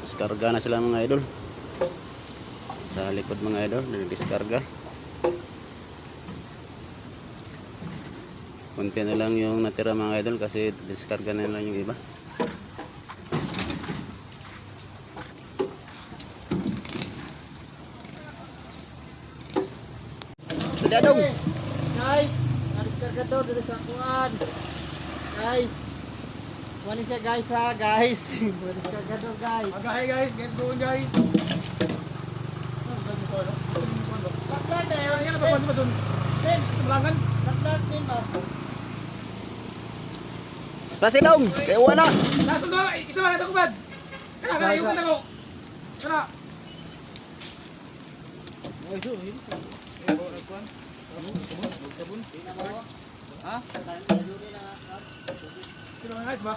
Diskarga na sila mga idol. Sa likod mga idol, nagdiskarga. Kunti na lang yung natira mga idol kasi diskarga na lang yung iba. Dadong. Guys, nadiskarga daw dito sa kuan. Guys. Wala siya guys ha, guys. Nadiskarga daw guys. Okay guys, let's go guys. Laklag na yun. Ano ba ba Tin. Tulangan. Laklag din ba? Pasilong. Kaya wala. Nasa do, isa ba ito kubad? Kana yung kana ko. Kana. Ay, so, yun. Ha? Kilo guys ba?